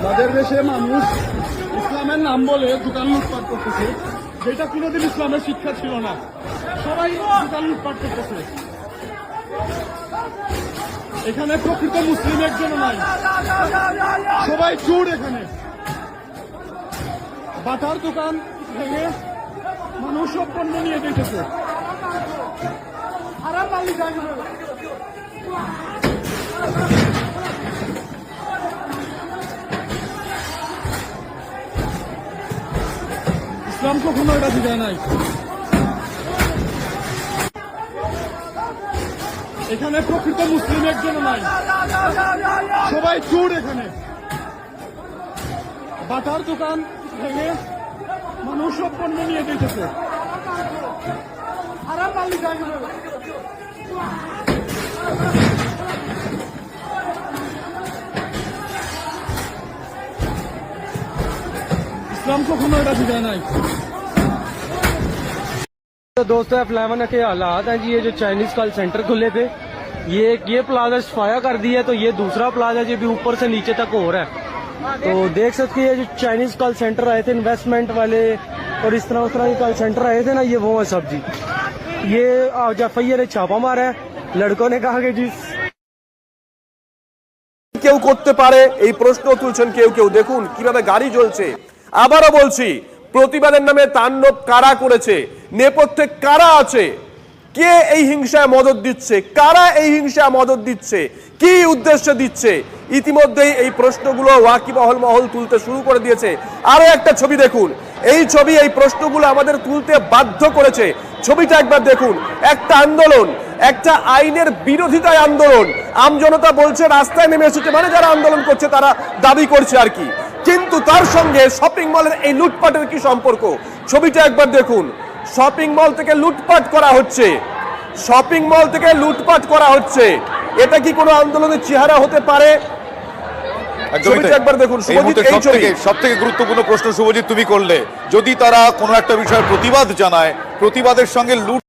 যাদের দেশে মানুষ ইসলামের নাম বলে দোকান লুটপাট করতেছে, যেটা কোনোদিন ইসলামের শিক্ষা ছিল না, সবাই দোকান লুটপাট করতেছে। এখানে প্রকৃত মুসলিম একজন নাই, সবাই চোর। এখানে বাটার দোকান ভেঙে মানুষ সব পণ্য নিয়ে যেতেছে। আরাম মালিক ইসলাম কখনো এটা দিতে নাই। এখানে প্রকৃত মুসলিম একজন নাই, সবাই চোর। এখানে বাটার দোকান ভেঙে মানুষ সব পণ্য নিয়ে যেতেছে। আরাম মালিক इस्लाम को खुद दिया नहीं। तो दोस्तों F11 के हालात हैं जी। ये जो चाइनीज कॉल सेंटर खुले थे, ये प्लाजा सफाया कर दिया है, तो ये दूसरा प्लाजा जो भी ऊपर से नीचे तक हो रहा है। तो देख सकते हैं जो चाइनीज कॉल सेंटर आए थे इन्वेस्टमेंट वाले और इस तरह के कॉल सेंटर आए थे ना, ये वो है सब जी। ये आज FIA ने छापा मारा है। लड़कों ने कहा कि जी কেউ করতে পারে এই প্রশ্ন তুলছেন কেউ কেউ। দেখুন কিভাবে গাড়ি জ্বলছে। আবারও বলছি, প্রতিবাদের নামে তাণ্ডব কারা করেছে, নেপথ্যে কারা আছে, কে এই হিংসায় মদদ দিচ্ছে, কারা এই হিংসায় মদদ দিচ্ছে, কি উদ্দেশ্যে দিচ্ছে, ইতিমধ্যেই এই প্রশ্নগুলো ওয়াকিবহাল মহল তুলতে শুরু করে দিয়েছে। আরো একটা ছবি দেখুন। এই ছবি এই প্রশ্নগুলো আমাদের তুলতে বাধ্য করেছে। ছবিটা একবার দেখুন। একটা আন্দোলন, একটা আইনের বিরোধিতায় আন্দোলন। আমজনতা বলছে রাস্তায় নেমে এসেছে, মানে যারা আন্দোলন করছে তারা দাবি করছে আর কি। কিন্তু তার সঙ্গে শপিং মলের এই লুটপাটের কি সম্পর্ক? ছবিটা একবার দেখুন। শপিং মল থেকে লুটপাট করা হচ্ছে, শপিং মল থেকে লুটপাট করা হচ্ছে। এটা কি কোনো আন্দোলনের চেহারা হতে পারে? একবার দেখুন। সব থেকে গুরুত্বপূর্ণ প্রশ্ন শুভজিৎ তুমি করলে, যদি তারা কোনো একটা বিষয়ের প্রতিবাদ জানায়, প্রতিবাদের সঙ্গে লুট